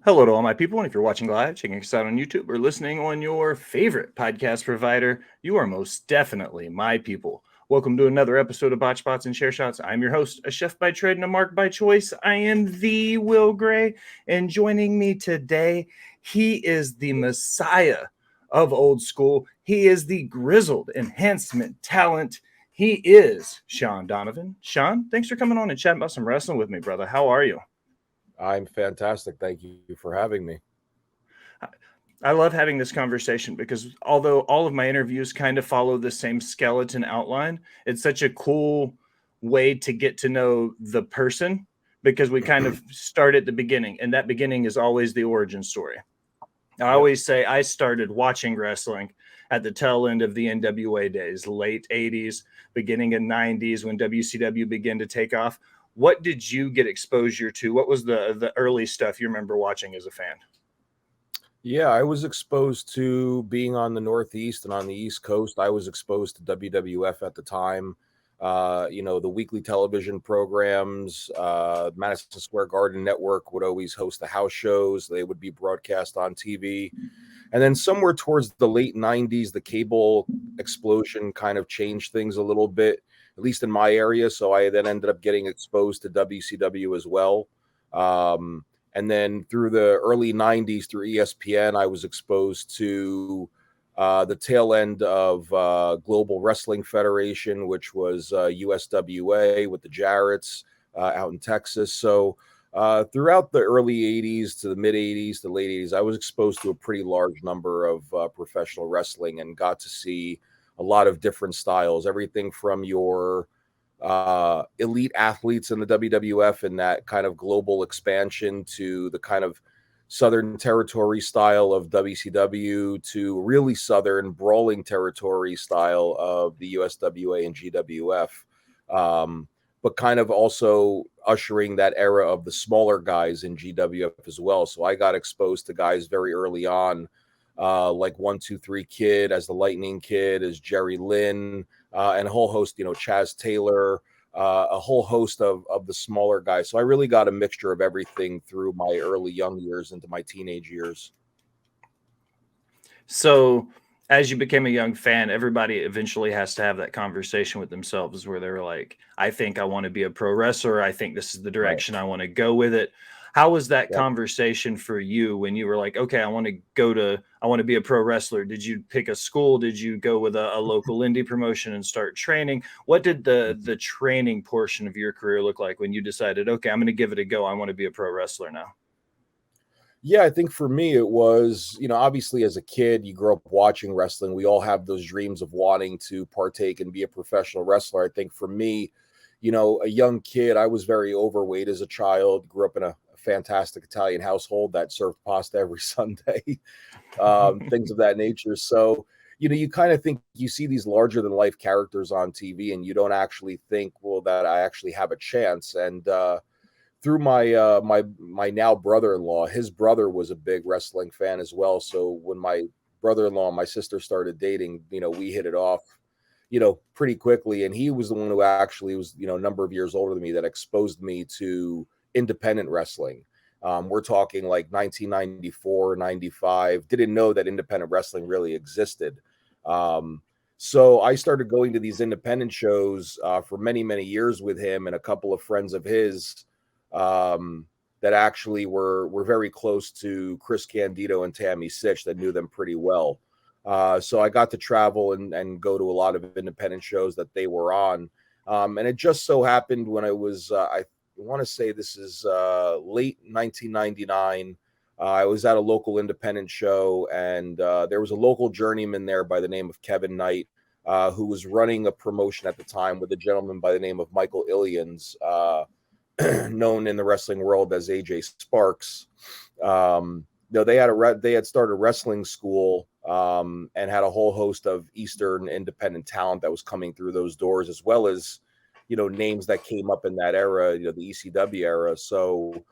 Hello to all my people, and if you're watching live, checking us out on YouTube, or listening on your favorite podcast provider, you are most definitely my people. Welcome to another episode of Botch Spots and Share Shots. I'm your host, a chef by trade and a mark by choice. I am the Will Gray, and joining me today, he is the messiah of old school. He is the grizzled enhancement talent. He is Shawn Donavan. Shawn, thanks for coming on and chatting about some wrestling with me, brother. How are you? I'm fantastic. Thank you for having me. I love having this conversation because although all of my interviews kind of follow the same skeleton outline, it's such a cool way to get to know the person because we kind of start at the beginning, and that beginning is always the origin story. I Yep. always say I started watching wrestling at the tail end of the NWA days, late 80s, beginning in 90s when WCW began to take off. What did you get exposure to? What was the early stuff you remember watching as a fan? Yeah, I was exposed to being on the Northeast and on the East Coast. I was exposed to WWF at the time. The weekly television programs, Madison Square Garden Network would always host the house shows. They would be broadcast on TV. And then somewhere towards the late 90s, the cable explosion kind of changed things a little bit, at least in my area. So I then ended up getting exposed to WCW as well. Um, and then through the early 90s, through ESPN, I was exposed to the tail end of Global Wrestling Federation, which was USWA with the Jarretts out in Texas. So throughout the early 80s to the mid 80s to late 80s, I was exposed to a pretty large number of professional wrestling and got to see a lot of different styles, everything from your elite athletes in the WWF and that kind of global expansion to the kind of Southern Territory style of WCW to really Southern brawling territory style of the USWA and GWF. But kind of also ushering that era of the smaller guys in GWF as well. So I got exposed to guys very early on, like 1-2-3 Kid, as the Lightning Kid, as Jerry Lynn, and a whole host, Chaz Taylor, a whole host of the smaller guys. So I really got a mixture of everything through my early young years into my teenage years. So, as you became a young fan, everybody eventually has to have that conversation with themselves where they're like, I think I want to be a pro wrestler. I think this is the Right. direction I want to go with it. How was that Yep. conversation for you when you were like, okay, I want to be a pro wrestler? Did you pick a school? Did you go with a local indie promotion and start training? What did the training portion of your career look like when you decided, okay, I'm going to give it a go. I want to be a pro wrestler now? Yeah, I think for me it was, obviously as a kid, you grow up watching wrestling. We all have those dreams of wanting to partake and be a professional wrestler. I think for me, a young kid, I was very overweight as a child, grew up in a fantastic Italian household that served pasta every Sunday, things of that nature. So, you kind of think you see these larger than life characters on TV and you don't actually think, well, that I actually have a chance. And, through my now brother-in-law, his brother was a big wrestling fan as well. So when my brother-in-law and my sister started dating, we hit it off, pretty quickly. And he was the one who actually was, a number of years older than me that exposed me to independent wrestling. We're talking like 1994, 95. Didn't know that independent wrestling really existed. So I started going to these independent shows for many, many years with him and a couple of friends of his that actually were very close to Chris Candido and Tammy Sitch that knew them pretty well. So I got to travel and go to a lot of independent shows that they were on. And it just so happened when I was, I want to say this is late 1999. I was at a local independent show and there was a local journeyman there by the name of Kevin Knight, who was running a promotion at the time with a gentleman by the name of Michael Illians, known in the wrestling world as AJ Sparks. They had started a wrestling school and had a whole host of Eastern independent talent that was coming through those doors, as well as names that came up in that era, the ECW era. So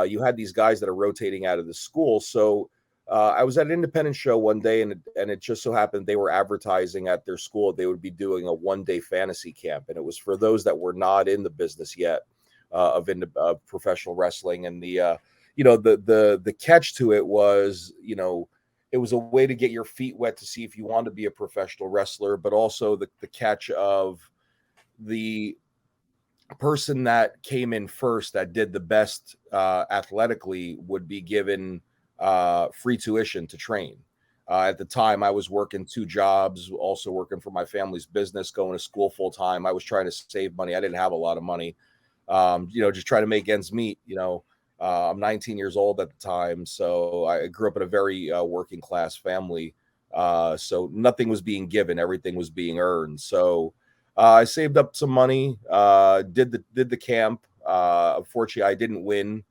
you had these guys that are rotating out of the school. So I was at an independent show one day, and it just so happened they were advertising at their school they would be doing a one-day fantasy camp, and it was for those that were not in the business yet of professional wrestling. And the the catch to it was, it was a way to get your feet wet to see if you want to be a professional wrestler, but also the catch of the person that came in first that did the best athletically would be given free tuition to train. At the time, I was working 2 jobs, also working for my family's business, going to school full time. I was trying to save money. I didn't have a lot of money, just trying to make ends meet. I'm 19 years old at the time, so I grew up in a very working class family. So nothing was being given; everything was being earned. So I saved up some money, did the camp. Unfortunately, I didn't win,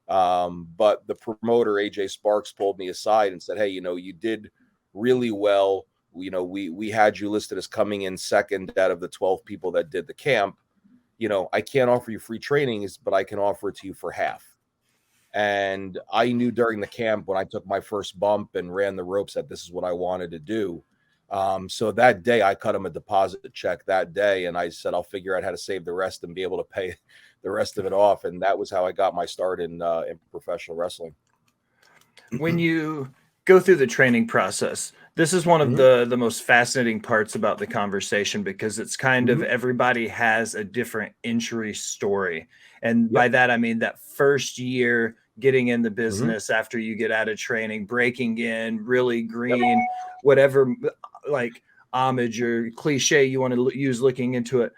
but the promoter AJ Sparks pulled me aside and said, "Hey, you did really well. We had you listed as coming in second out of the 12 people that did the camp. I can't offer you free trainings, but I can offer it to you for half." And I knew during the camp when I took my first bump and ran the ropes that this is what I wanted to do. So that day I cut him a deposit check that day, and I said, I'll figure out how to save the rest and be able to pay the rest of it off. And that was how I got my start in professional wrestling. When you go through the training process, this is one of the most fascinating parts about the conversation, because it's kind of everybody has a different entry story. And by that, I mean that first year getting in the business after you get out of training, breaking in, really green, whatever like homage or cliche you want to use looking into it.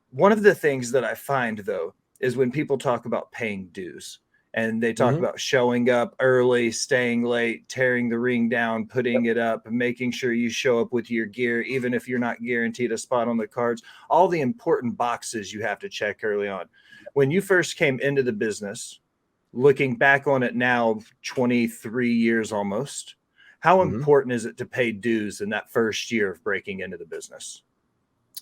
One of the things that I find, though, is when people talk about paying dues. And they talk about showing up early, staying late, tearing the ring down, putting it up, making sure you show up with your gear, even if you're not guaranteed a spot on the cards, all the important boxes you have to check early on. When you first came into the business, looking back on it now, 23 years almost, how important is it to pay dues in that first year of breaking into the business?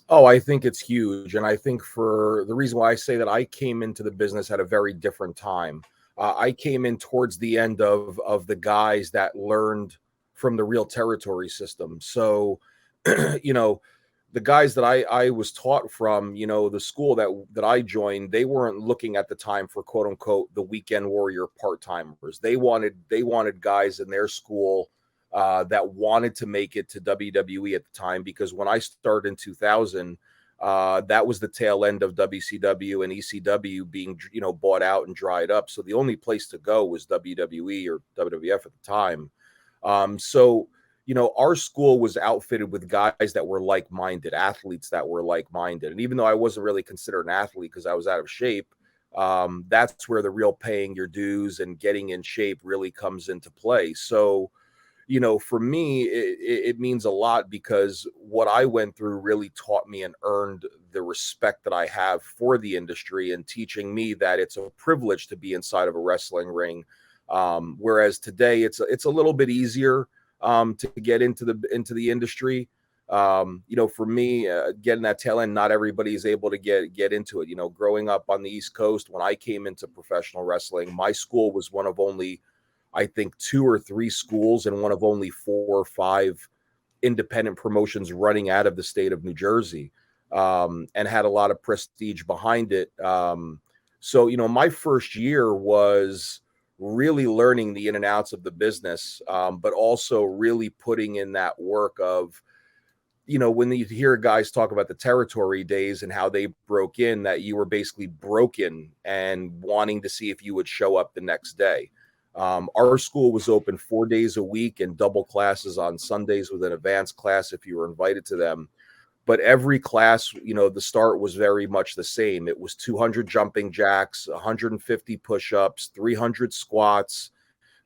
Oh, I think it's huge. And I think for the reason why I say that I came into the business at a very different time. I came in towards the end of the guys that learned from the real territory system. So, the guys that I was taught from, the school that I joined, they weren't looking at the time for quote unquote the weekend warrior part-timers. They wanted guys in their school that wanted to make it to WWE at the time, because when I started in 2000, that was the tail end of WCW and ECW being, bought out and dried up. So the only place to go was WWE or WWF at the time. So, our school was outfitted with guys that were like-minded, athletes that were like-minded. And even though I wasn't really considered an athlete because I was out of shape, that's where the real paying your dues and getting in shape really comes into play. So, for me, it means a lot, because what I went through really taught me and earned the respect that I have for the industry, and teaching me that it's a privilege to be inside of a wrestling ring. Whereas today it's a little bit easier to get into the industry. For me, getting that tail end, not everybody is able to get into it. Growing up on the East Coast, when I came into professional wrestling, my school was one of only, I think, 2 or 3 schools and one of only 4 or 5 independent promotions running out of the state of New Jersey, and had a lot of prestige behind it. So, my first year was really learning the in and outs of the business, but also really putting in that work of, when you hear guys talk about the territory days and how they broke in, that you were basically broken and wanting to see if you would show up the next day. Our school was open 4 days a week and double classes on Sundays with an advanced class if you were invited to them. But every class, the start was very much the same. It was 200 jumping jacks, 150 push-ups, 300 squats,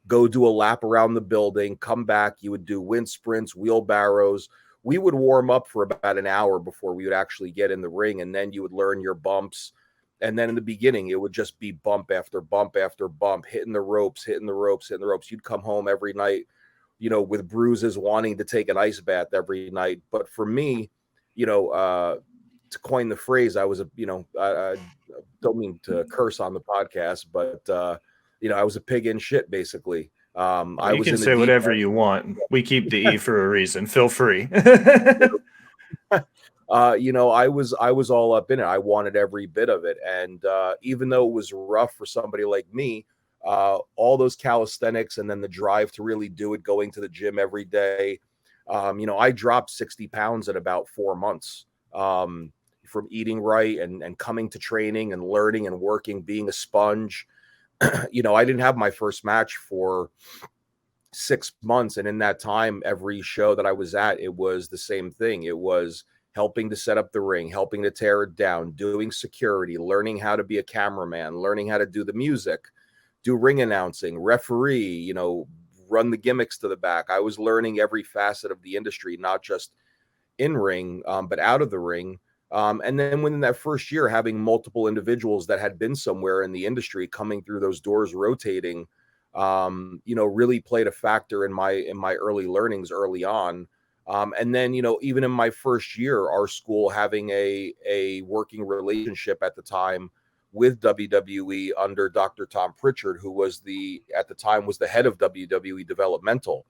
go do a lap around the building, come back. You would do wind sprints, wheelbarrows. We would warm up for about an hour before we would actually get in the ring, and then you would learn your bumps. And then in the beginning, it would just be bump after bump after bump, hitting the ropes. You'd come home every night, with bruises, wanting to take an ice bath every night. But for me, to coin the phrase, I was I don't mean to curse on the podcast, but I was a pig in shit, basically. I You can say whatever you want. We keep the E for a reason. Feel free. I was all up in it. I wanted every bit of it. And even though it was rough for somebody like me, all those calisthenics, and then the drive to really do it, going to the gym every day. I dropped 60 pounds in about 4 months, from eating right and coming to training and learning and working, being a sponge. I didn't have my first match for 6 months. And in that time, every show that I was at, it was the same thing. It was helping to set up the ring, helping to tear it down, doing security, learning how to be a cameraman, learning how to do the music, do ring announcing, referee, run the gimmicks to the back. I was learning every facet of the industry, not just in ring, but out of the ring. And then within that first year, having multiple individuals that had been somewhere in the industry coming through those doors, rotating, really played a factor in my early learnings early on. And then, even in my first year, our school having a working relationship at the time with WWE under Dr. Tom Pritchard, who was at the time was the head of WWE developmental.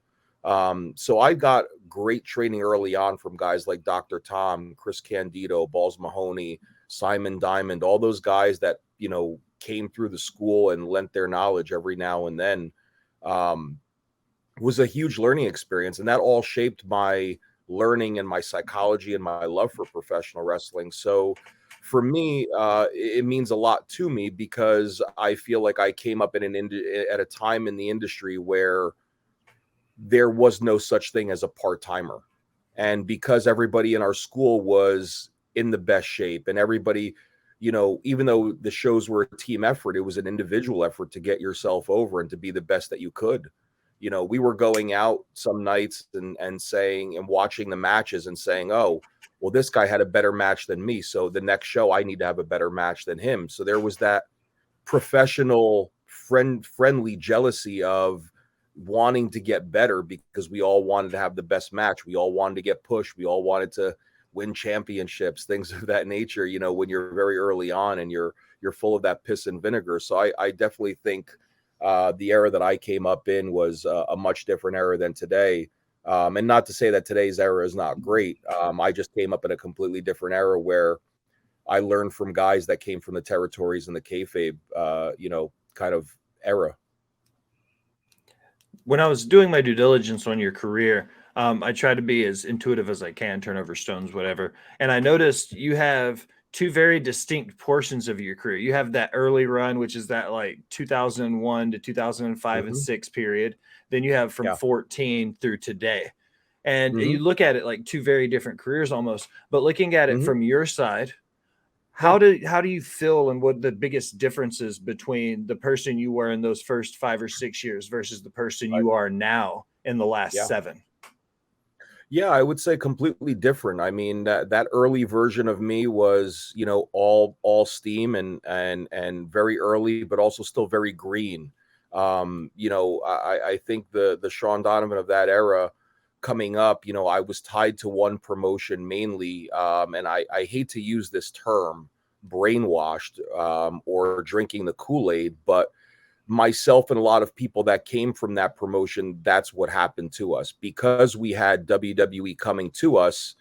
So I got great training early on from guys like Dr. Tom, Chris Candido, Balls Mahoney, Simon Diamond, all those guys that, came through the school and lent their knowledge every now and then. Was a huge learning experience, and that all shaped my learning and my psychology and my love for professional wrestling. So for me, it means a lot to me because I feel like I came up at a time in the industry where there was no such thing as a part-timer. And because everybody in our school was in the best shape, and everybody, even though the shows were a team effort, it was an individual effort to get yourself over and to be the best that you could. We were going out some nights and saying and watching the matches and saying, oh, well, this guy had a better match than me, so the next show I need to have a better match than him. So there was that professional friendly jealousy of wanting to get better because we all wanted to have the best match. We all wanted to get pushed. We all wanted to win championships, things of that nature, when you're very early on and you're full of that piss and vinegar. So I definitely think the era that I came up in was a much different era than today. And not to say that today's era is not great. I just came up in a completely different era where I learned from guys that came from the territories and the kayfabe, kind of era. When I was doing my due diligence on your career, I try to be as intuitive as I can, turn over stones, whatever. And I noticed you have two very distinct portions of your career. You have that early run, which is that like 2001 to 2005 and 6 period. Then you have from 14 through today. And you look at it like two very different careers almost. But looking at it from your side, how do you feel, and what the biggest differences between the person you were in those first 5 or 6 years versus the person you are now in the last 7? Yeah, I would say completely different. I mean, that early version of me was, all steam and very early, but also still very green. I think the Shawn Donavan of that era coming up, I was tied to one promotion mainly. And I hate to use this term, brainwashed, or drinking the Kool-Aid, but myself and a lot of people that came from that promotion, that's what happened to us. Because we had WWE coming to us,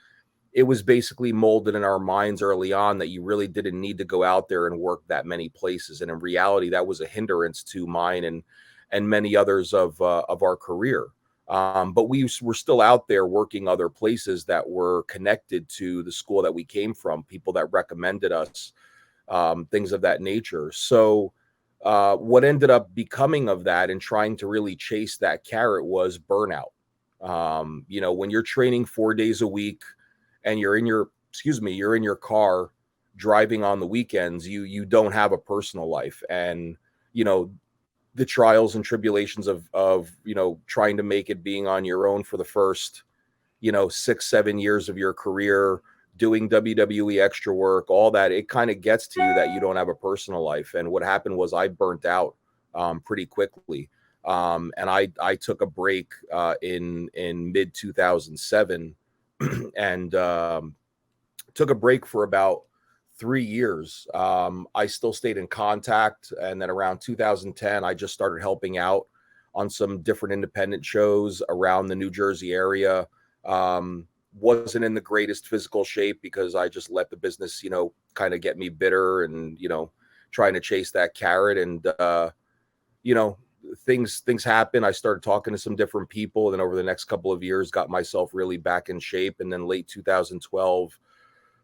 it was basically molded in our minds early on that you really didn't need to go out there and work that many places. And in reality, that was a hindrance to mine and many others of our career. But we were still out there working other places that were connected to the school that we came from, people that recommended us, things of that nature. So what ended up becoming of that and trying to really chase that carrot was burnout. When you're training 4 days a week and you're in your car driving on the weekends, you don't have a personal life. And, the trials and tribulations of trying to make it, being on your own for the first, 6-7 years of your career, doing WWE extra work, all that, it kind of gets to you that you don't have a personal life. And what happened was I burnt out pretty quickly. And I took a break in mid 2007 and took a break for about 3 years. I still stayed in contact. And then around 2010, I just started helping out on some different independent shows around the New Jersey area. Wasn't in the greatest physical shape because I just let the business, kind of get me bitter and, trying to chase that carrot. And you know, things happen. I started talking to some different people, and then over the next couple of years got myself really back in shape. And then late 2012,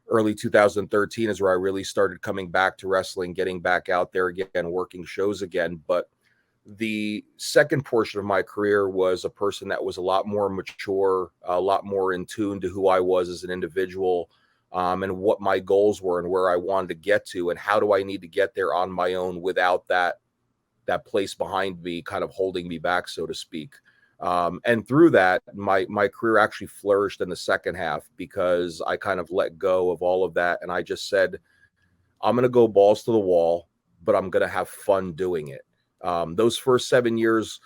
early 2013 is where I really started coming back to wrestling, getting back out there again, working shows again. But the second portion of my career was a person that was a lot more mature, a lot more in tune to who I was as an individual, and what my goals were and where I wanted to get to, and how do I need to get there on my own without that place behind me kind of holding me back, so to speak. And through that, my career actually flourished in the second half because I kind of let go of all of that. And I just said, I'm going to go balls to the wall, but I'm going to have fun doing it. Those first 7 years,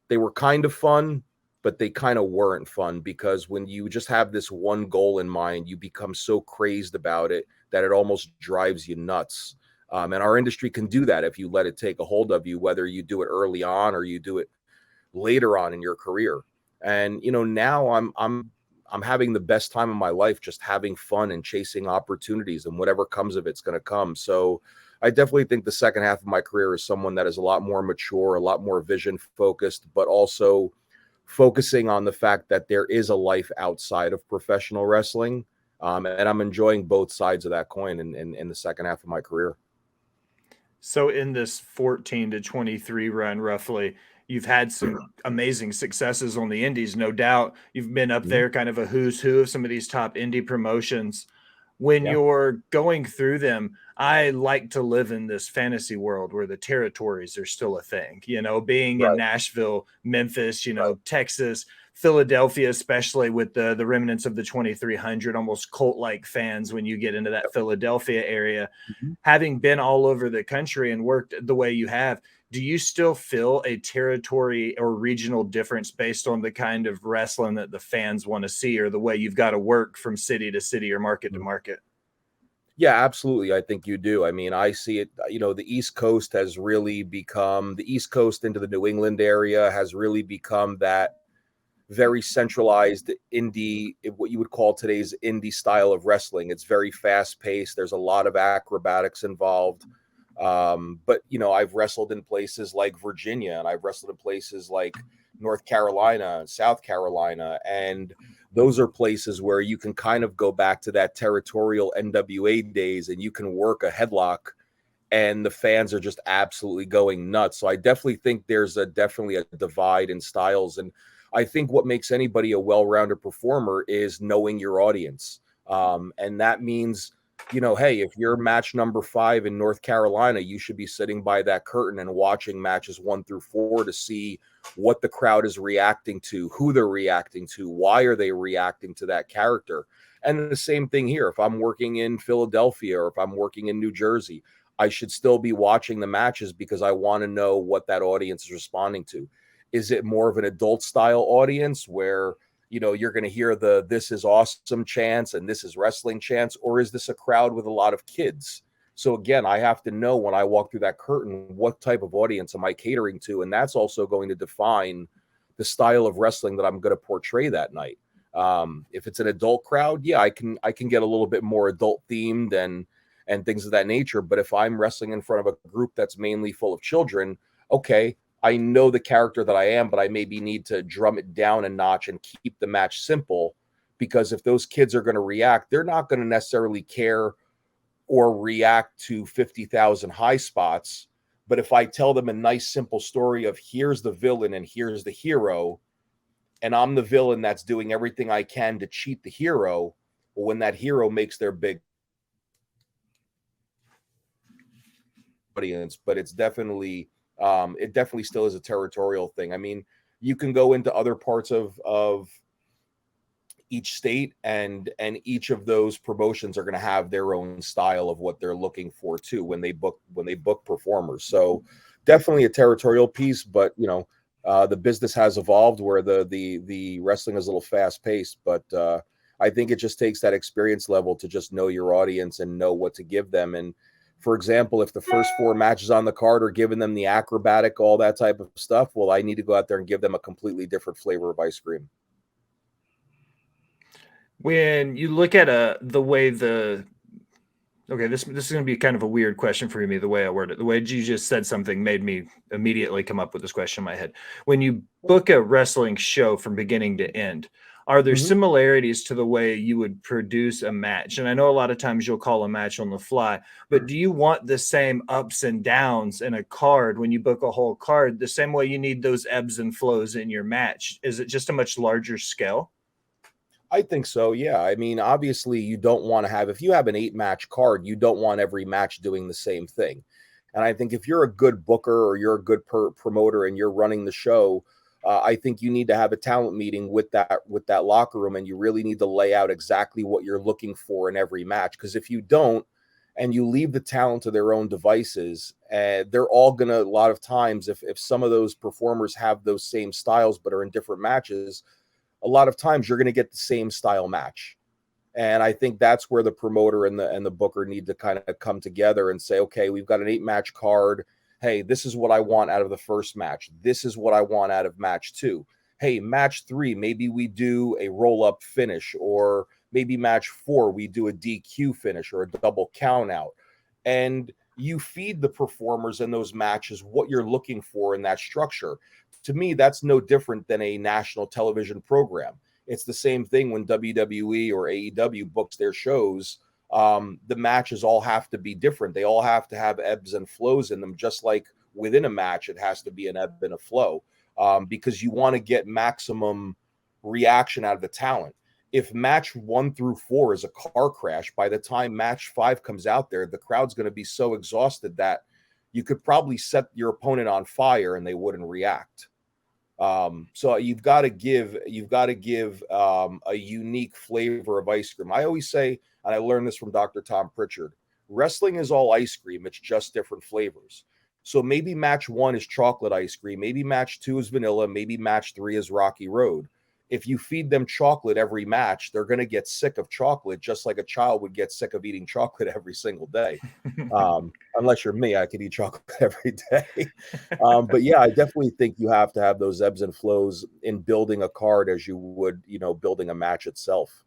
they were kind of fun, but they kind of weren't fun, because when you just have this one goal in mind, you become so crazed about it that it almost drives you nuts. And our industry can do that if you let it take a hold of you, whether you do it early on or you do it later on in your career. And now I'm having the best time of my life, just having fun and chasing opportunities, and whatever comes of it's going to come. So I definitely think the second half of my career is someone that is a lot more mature, a lot more vision focused, but also focusing on the fact that there is a life outside of professional wrestling. And I'm enjoying both sides of that coin in the second half of my career. So in this 14 to 23 run, roughly, you've had some amazing successes on the indies, no doubt. You've been up there, kind of a who's who of some of these top indie promotions. When you're going through them, I like to live in this fantasy world where the territories are still a thing, being in Nashville, Memphis, Texas, Philadelphia, especially with the remnants of the 2300, almost cult-like fans when you get into that Philadelphia area. Having been all over the country and worked the way you have, do you still feel a territory or regional difference based on the kind of wrestling that the fans want to see, or the way you've got to work from city to city or market to market? Yeah, absolutely. I think you do. I mean, I see it, the East Coast has really become, the East Coast into the New England area has really become that very centralized indie, what you would call today's indie style of wrestling. It's very fast paced. There's a lot of acrobatics involved. But I've wrestled in places like Virginia, and I've wrestled in places like North Carolina and South Carolina. And those are places where you can kind of go back to that territorial NWA days, and you can work a headlock and the fans are just absolutely going nuts. So I definitely think there's definitely a divide in styles. And I think what makes anybody a well-rounded performer is knowing your audience. And that means, hey, if you're match number 5 in North Carolina, you should be sitting by that curtain and watching matches 1 through 4 to see what the crowd is reacting to, who they're reacting to, why are they reacting to that character. And the same thing here. If I'm working in Philadelphia or if I'm working in New Jersey, I should still be watching the matches because I want to know what that audience is responding to. Is it more of an adult style audience where, you're going to hear the "this is awesome" chants and "this is wrestling" chants, or is this a crowd with a lot of kids? So again, I have to know when I walk through that curtain, what type of audience am I catering to? And that's also going to define the style of wrestling that I'm going to portray that night. If it's an adult crowd, yeah, I can get a little bit more adult themed and things of that nature. But if I'm wrestling in front of a group that's mainly full of children, okay, I know the character that I am, but I maybe need to drum it down a notch and keep the match simple, because if those kids are going to react, they're not going to necessarily care or react to 50,000 high spots. But if I tell them a nice, simple story of here's the villain and here's the hero, and I'm the villain that's doing everything I can to cheat the hero, well, when that hero makes their big audience, but it's definitely it definitely still is a territorial thing. I mean, you can go into other parts of each state, and each of those promotions are going to have their own style of what they're looking for too when they book performers. So definitely a territorial piece, but the business has evolved where the wrestling is a little fast paced, but I think it just takes that experience level to just know your audience and know what to give them. And for example, if the first 4 matches on the card are giving them the acrobatic, all that type of stuff, well, I need to go out there and give them a completely different flavor of ice cream. When you look at the way the Okay, this is going to be kind of a weird question for me, the way I worded it. The way you just said something made me immediately come up with this question in my head. When you book a wrestling show from beginning to end, are there Mhm. similarities to the way you would produce a match? And I know a lot of times you'll call a match on the fly, but do you want the same ups and downs in a card when you book a whole card, the same way you need those ebbs and flows in your match? Is it just a much larger scale? I think so. Yeah. I mean, obviously, you don't want to have, if you have an 8 match card, you don't want every match doing the same thing. And I think if you're a good booker or you're a good promoter and you're running the show, I think you need to have a talent meeting with that locker room, and you really need to lay out exactly what you're looking for in every match. Because if you don't, and you leave the talent to their own devices, they're all gonna, a lot of times, if some of those performers have those same styles but are in different matches, a lot of times you're going to get the same style match. And I think that's where the promoter and the booker need to kind of come together and say, okay, we've got an 8 match card. Hey, this is what I want out of the first match. This is what I want out of match 2. Hey, match 3, maybe we do a roll up finish, or maybe match 4, we do a DQ finish or a double count out. And you feed the performers in those matches what you're looking for in that structure. To me, that's no different than a national television program. It's the same thing when WWE or AEW books their shows. The matches all have to be different. They all have to have ebbs and flows in them, just like within a match, it has to be an ebb and a flow, because you want to get maximum reaction out of the talent. If match 1 through 4 is a car crash, by the time match 5 comes out there, the crowd's going to be so exhausted that you could probably set your opponent on fire and they wouldn't react. So you've got to give a unique flavor of ice cream. I always say, and I learned this from Dr. Tom Pritchard, wrestling is all ice cream. It's just different flavors. So maybe match 1 is chocolate ice cream. Maybe match 2 is vanilla. Maybe match 3 is Rocky Road. If you feed them chocolate every match, they're going to get sick of chocolate, just like a child would get sick of eating chocolate every single day. Unless you're me, I could eat chocolate every day. But yeah, I definitely think you have to have those ebbs and flows in building a card as you would, building a match itself.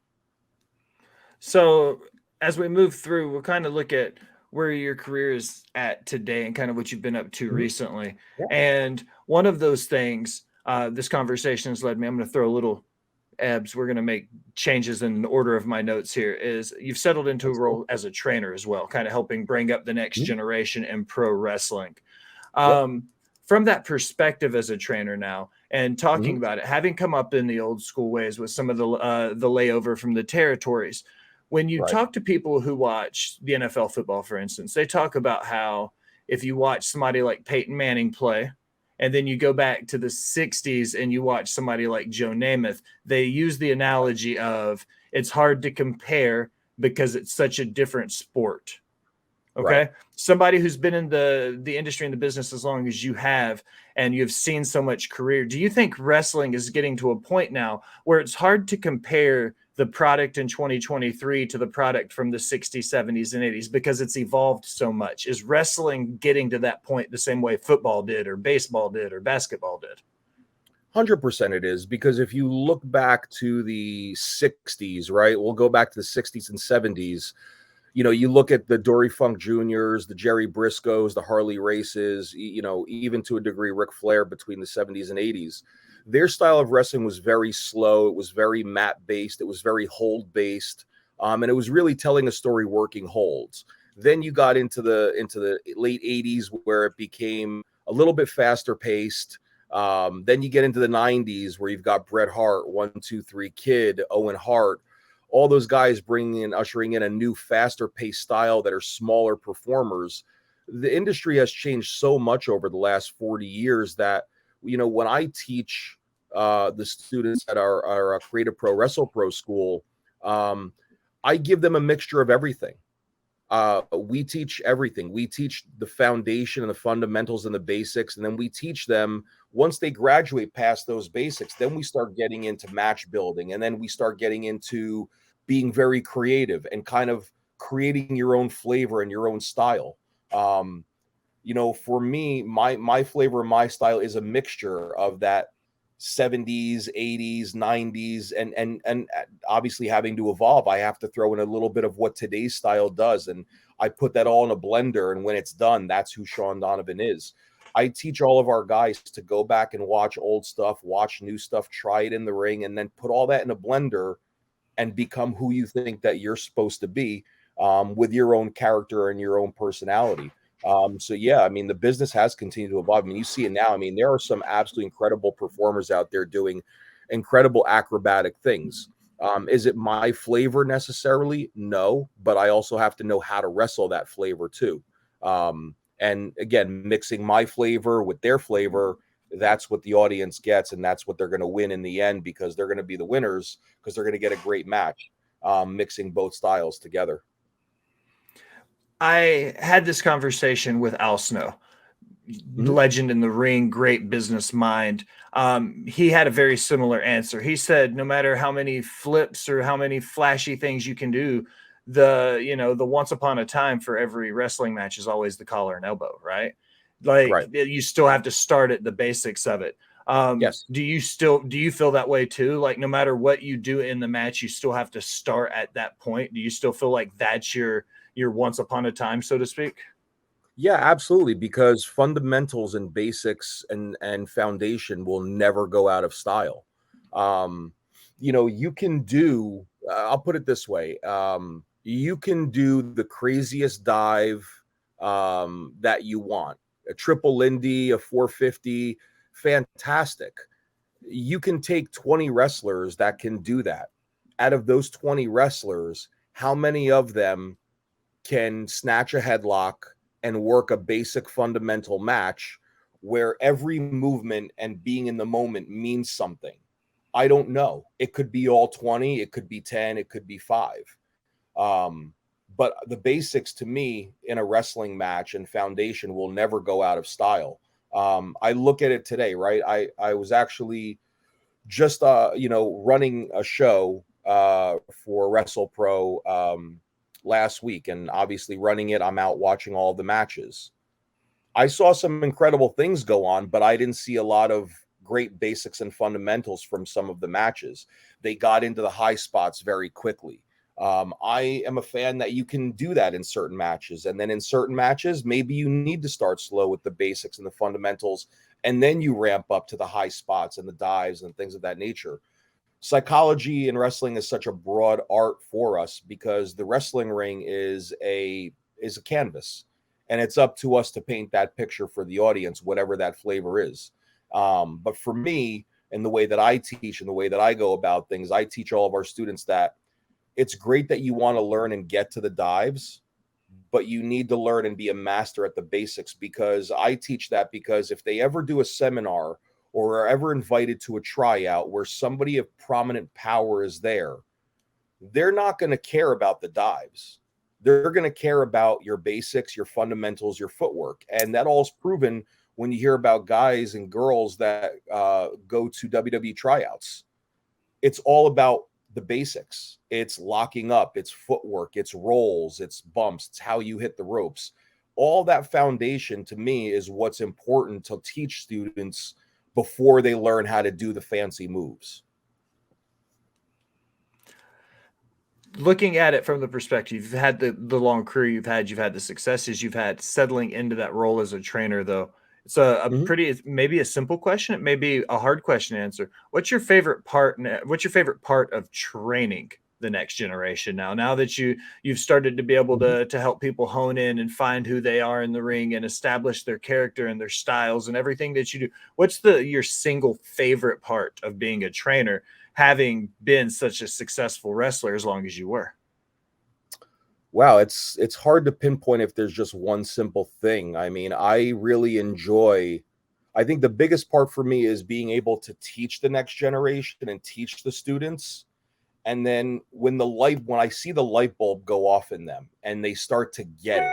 So as we move through, we'll kind of look at where your career is at today and kind of what you've been up to Mhm. recently. Yeah. And one of those things, this conversation has led me, I'm going to throw a little ebbs. We're going to make changes in the order of my notes here. Is you've settled into a That's cool. role as a trainer as well, kind of helping bring up the next Mhm. generation in pro wrestling. Yep. Um, from that perspective as a trainer now and talking Mhm. about it, having come up in the old school ways with some of the layover from the territories, when you Right. talk to people who watch the NFL football, for instance, they talk about how if you watch somebody like Peyton Manning play, and then you go back to the 60s and you watch somebody like Joe Namath, they use the analogy of it's hard to compare because it's such a different sport. Right. Okay. Somebody who's been in the industry and the business as long as you have, and you've seen so much career. Do you think wrestling is getting to a point now where it's hard to compare the product in 2023 to the product from the 60s, 70s, and 80s because it's evolved so much? Is wrestling getting to that point the same way football did or baseball did or basketball did? 100% it is, because if you look back to the 60s, right? We'll go back to the 60s and 70s. You look at the Dory Funk Juniors, the Jerry Briscoes, the Harley Races, even to a degree, Ric Flair between the 70s and 80s. Their style of wrestling was very slow. It was very mat based. It was very hold based. And it was really telling a story working holds. Then you got into the late 80s where it became a little bit faster paced. Then you get into the 90s where you've got Bret Hart, 1, 2, 3 Kid, Owen Hart, all those guys ushering in a new, faster paced style that are smaller performers. The industry has changed so much over the last 40 years that, when I teach the students at our Creative Pro Wrestle Pro school, um, I give them a mixture of everything. We teach everything. We teach the foundation and the fundamentals and the basics. And then we teach them, once they graduate past those basics, then we start getting into match building. And then we start getting into being very creative and kind of creating your own flavor and your own style. Um, for me, my flavor and my style is a mixture of that 70s, 80s, 90s, and obviously having to evolve, I have to throw in a little bit of what today's style does. And I put that all in a blender, and when it's done, that's who Shawn Donavan is. I teach all of our guys to go back and watch old stuff, watch new stuff, try it in the ring, and then put all that in a blender and become who you think that you're supposed to be, with your own character and your own personality. So yeah, I mean, the business has continued to evolve. I mean, you see it now. I mean, there are some absolutely incredible performers out there doing incredible acrobatic things. Is it my flavor necessarily? No, but I also have to know how to wrestle that flavor too. And again, mixing my flavor with their flavor, that's what the audience gets, and that's what they're going to win in the end, because they're going to be the winners, because they're going to get a great match, mixing both styles together. I had this conversation with Al Snow, Mhm. legend in the ring, great business mind. He had a very similar answer. He said, no matter how many flips or how many flashy things you can do, the once upon a time for every wrestling match is always the collar and elbow, right? Like Right. you still have to start at the basics of it. Yes. Do you feel that way too? Like no matter what you do in the match, you still have to start at that point. Do you still feel like that's your once upon a time, so to speak? Yeah, absolutely. Because fundamentals and basics and foundation will never go out of style. Um, you can do. I'll put it this way: you can do the craziest dive that you want, a triple Lindy, a 450, fantastic. You can take 20 wrestlers that can do that. Out of those 20 wrestlers, how many of them can snatch a headlock and work a basic fundamental match where every movement and being in the moment means something? I don't know. It could be all 20, it could be 10, it could be 5. Um, but the basics to me in a wrestling match and foundation will never go out of style. I look at it today, right? I was actually just running a show for Wrestle Pro last week, and obviously running it, I'm out watching all the matches. I saw some incredible things go on, but I didn't see a lot of great basics and fundamentals from some of the matches. They got into the high spots very quickly. I am a fan that you can do that in certain matches, and then in certain matches, maybe you need to start slow with the basics and the fundamentals, and then you ramp up to the high spots and the dives and things of that nature. Psychology in wrestling is such a broad art for us, because the wrestling ring is a canvas, and it's up to us to paint that picture for the audience, whatever that flavor is. But for me, and the way that I teach and the way that I go about things, I teach all of our students that it's great that you want to learn and get to the dives, but you need to learn and be a master at the basics. Because I teach that, because if they ever do a seminar or are ever invited to a tryout where somebody of prominent power is there, they're not going to care about the dives. They're going to care about your basics, your fundamentals, your footwork. And that all's proven when you hear about guys and girls that go to WWE tryouts. It's all about the basics. It's locking up, it's footwork, it's rolls, it's bumps, it's how you hit the ropes. All that foundation to me is what's important to teach students before they learn how to do the fancy moves. Looking at it from the perspective, you've had the long career you've had the successes you've had settling into that role as a trainer, though. It's a Mhm. pretty, it's maybe a simple question. It may be a hard question to answer. What's your favorite part? What's your favorite part of training the next generation now? Now that you've started to be able Mhm. to help people hone in and find who they are in the ring and establish their character and their styles and everything that you do. What's your single favorite part of being a trainer, having been such a successful wrestler as long as you were? Wow, it's hard to pinpoint if there's just one simple thing. I mean, I really enjoy. I think the biggest part for me is being able to teach the next generation and teach the students. And then when I see the light bulb go off in them and they start to get it,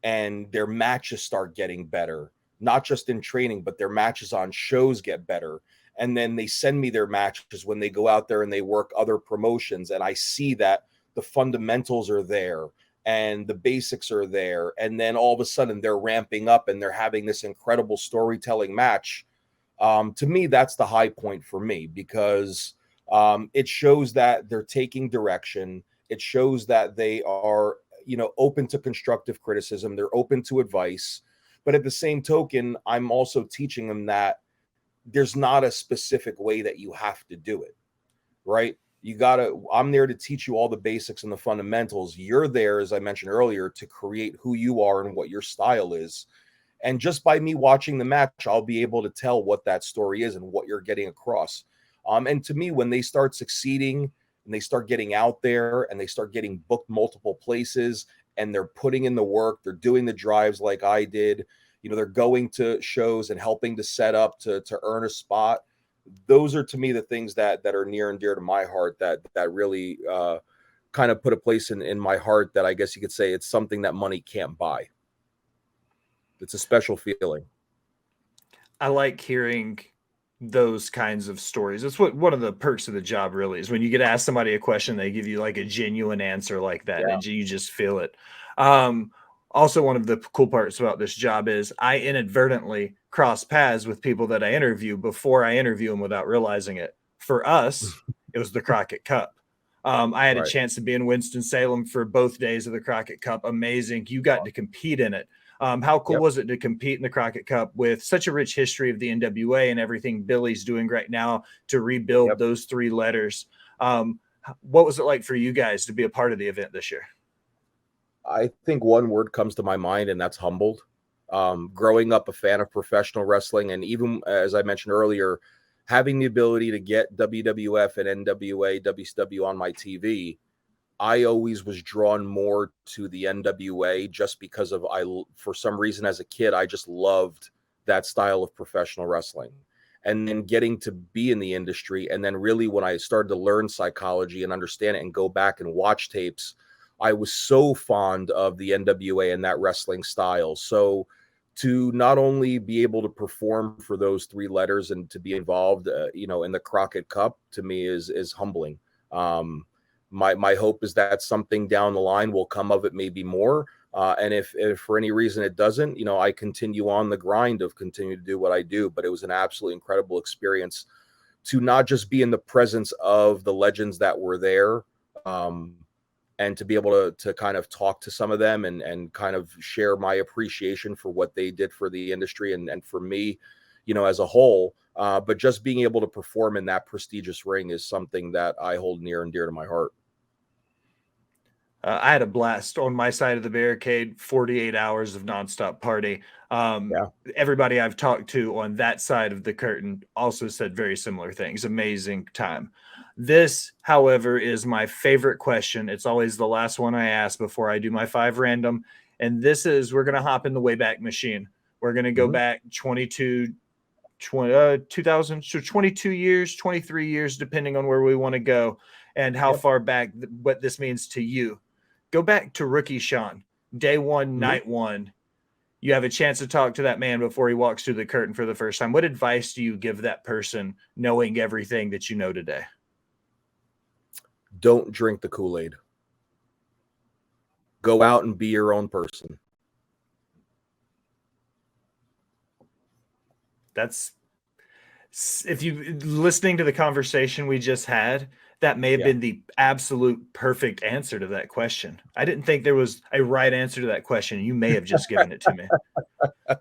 and their matches start getting better, not just in training, but their matches on shows get better. And then they send me their matches when they go out there and they work other promotions. And I see that the fundamentals are there and the basics are there. And then all of a sudden they're ramping up and they're having this incredible storytelling match. To me, that's the high point for me, because it shows that they're taking direction. It shows that they are open to constructive criticism. They're open to advice. But at the same token, I'm also teaching them that there's not a specific way that you have to do it, right? I'm there to teach you all the basics and the fundamentals. You're there, as I mentioned earlier, to create who you are and what your style is. And just by me watching the match, I'll be able to tell what that story is and what you're getting across. And to me, when they start succeeding and they start getting out there and they start getting booked multiple places and they're putting in the work, they're doing the drives like I did, they're going to shows and helping to set up to earn a spot. Those are, to me, the things that are near and dear to my heart, that really kind of put a place in my heart that I guess you could say it's something that money can't buy. It's a special feeling. I like hearing those kinds of stories. It's one of the perks of the job really is when you get to ask somebody a question, they give you like a genuine answer like that, and you just feel it. Also, one of the cool parts about this job is I inadvertently cross paths with people that I interview before I interview them without realizing it. For us, it was the Crockett Cup. I had a chance to be in Winston-Salem for both days of the Crockett Cup. Amazing. You got to compete in it. How cool was it to compete in the Crockett Cup with such a rich history of the NWA and everything Billy's doing right now to rebuild those three letters? What was it like for you guys to be a part of the event this year? I think one word comes to my mind, and that's humbled. Growing up a fan of professional wrestling, and even, as I mentioned earlier, having the ability to get WWF and NWA, WCW on my TV, I always was drawn more to the NWA just because for some reason as a kid, I just loved that style of professional wrestling. And then getting to be in the industry, and then really when I started to learn psychology and understand it and go back and watch tapes, I was so fond of the NWA and that wrestling style. So to not only be able to perform for those three letters and to be involved, in the Crockett Cup, to me is humbling. My hope is that something down the line will come of it, maybe more. And if for any reason it doesn't, I continue on the grind of continue to do what I do. But it was an absolutely incredible experience to not just be in the presence of the legends that were there, and to be able to kind of talk to some of them and kind of share my appreciation for what they did for the industry and for me, as a whole. But just being able to perform in that prestigious ring is something that I hold near and dear to my heart. I had a blast on my side of the barricade, 48 hours of nonstop party. Everybody I've talked to on that side of the curtain also said very similar things. Amazing time. This, however, is my favorite question. It's always the last one I ask before I do my 5 random. And this is, we're going to hop in the Wayback Machine. We're going to go back 2000, so 22 years, 23 years, depending on where we want to go and how far back, what this means to you. Go back to rookie Shawn, day one, night one. You have a chance to talk to that man before he walks through the curtain for the first time. What advice do you give that person knowing everything that you know today? Don't drink the Kool-Aid. Go out and be your own person. That's, if you listening to the conversation we just had, that may have been the absolute perfect answer to that question. I didn't think there was a right answer to that question. You may have just given it to me. All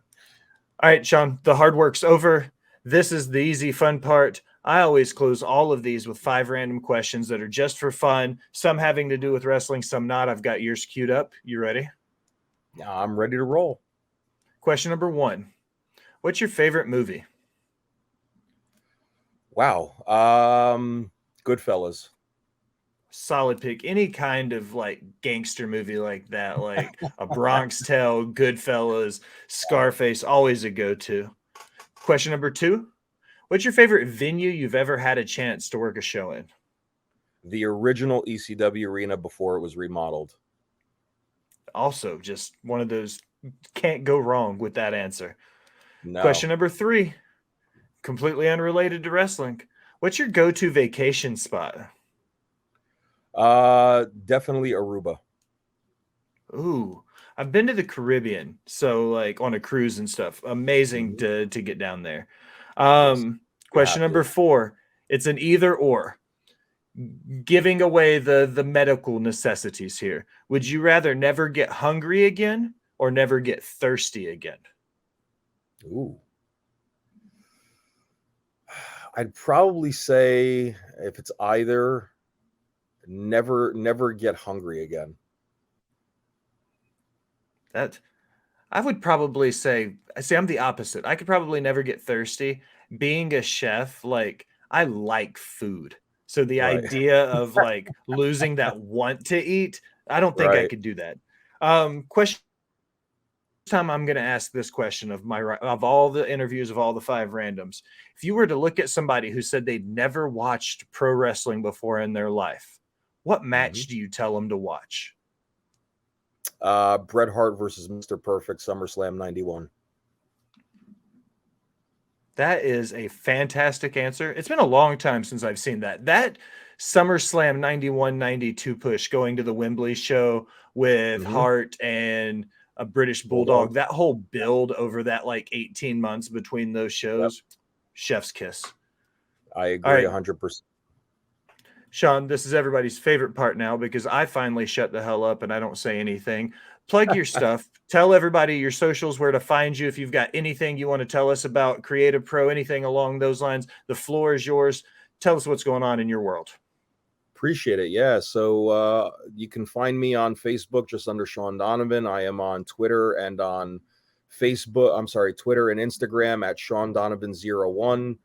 right, Shawn, the hard work's over. This is the easy, fun part. I always close all of these with 5 random questions that are just for fun, some having to do with wrestling, some not. I've got yours queued up. You ready? I'm ready to roll. Question number 1. What's your favorite movie? Wow. Goodfellas. Solid pick. Any kind of like gangster movie like that, like a Bronx Tale, Goodfellas, Scarface, always a go-to. Question number 2. What's your favorite venue you've ever had a chance to work a show in? The original ECW arena before it was remodeled. Also, just one of those, can't go wrong with that answer. No. Question number 3, completely unrelated to wrestling. What's your go-to vacation spot? Definitely Aruba. Ooh, I've been to the Caribbean, so like on a cruise and stuff. Amazing to get down there. Question number 4. It's an either or. giving away the medical necessities here. Would you rather never get hungry again or never get thirsty again? Ooh. I'd probably say if it's either, never get hungry again. That I would probably say, I'm the opposite. I could probably never get thirsty. Being a chef, like I like food. So the Right. idea of like losing that want to eat, I don't think I Right. could do that. Question time I'm going to ask this question of all the interviews of all the 5 randoms. If you were to look at somebody who said they'd never watched pro wrestling before in their life, what Mhm. match do you tell them to watch? Bret Hart versus Mr. Perfect, SummerSlam 91. That is a fantastic answer. It's been a long time since I've seen that. That SummerSlam 91-92 push going to the Wembley show with Mhm. Hart and a British Bulldog. Bulldog, that whole build over that like 18 months between those Yep. shows, chef's kiss. I All agree right, 100%. Shawn, this is everybody's favorite part now because I finally shut the hell up and I don't say anything. Plug your stuff. Tell everybody your socials, where to find you. If you've got anything you want to tell us about Creative Pro, anything along those lines, the floor is yours. Tell us what's going on in your world. Appreciate it. Yeah. So you can find me on Facebook just under Shawn Donavan. I am on Twitter and on Twitter and Instagram at Shawn Donavan01.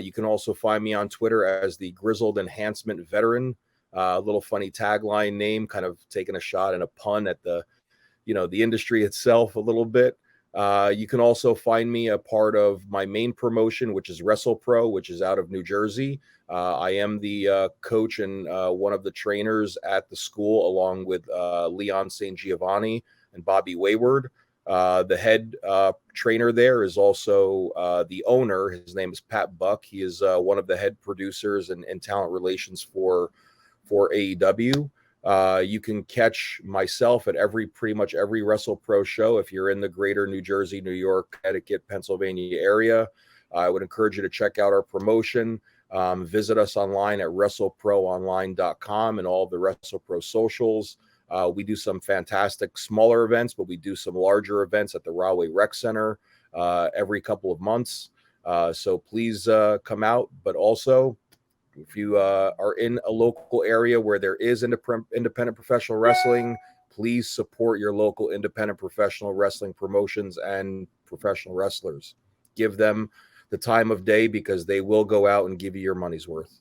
You can also find me on Twitter as the Grizzled Enhancement Veteran. A little funny tagline name, kind of taking a shot and a pun at the industry itself a little bit. You can also find me a part of my main promotion, which is WrestlePro, which is out of New Jersey. I am the coach and one of the trainers at the school, along with Leon St. Giovanni and Bobby Wayward. The head trainer there is also the owner. His name is Pat Buck. He is one of the head producers and talent relations for AEW. You can catch myself at pretty much every WrestlePro show if you're in the greater New Jersey, New York, Connecticut, Pennsylvania area. I would encourage you to check out our promotion. Visit us online at WrestleProOnline.com and all of the WrestlePro socials. We do some fantastic smaller events, but we do some larger events at the Rahway Rec Center every couple of months. So please come out, but also if you are in a local area where there is independent professional wrestling, please support your local independent professional wrestling promotions and professional wrestlers. Give them the time of day because they will go out and give you your money's worth.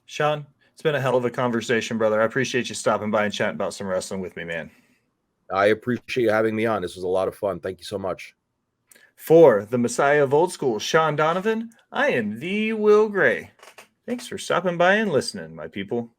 Shawn, it's been a hell of a conversation, brother. I appreciate you stopping by and chatting about some wrestling with me, man. I appreciate you having me on. This was a lot of fun. Thank you so much. For the Messiah of Old School, Shawn Donavan, I am the Will Gray. Thanks for stopping by and listening, my people.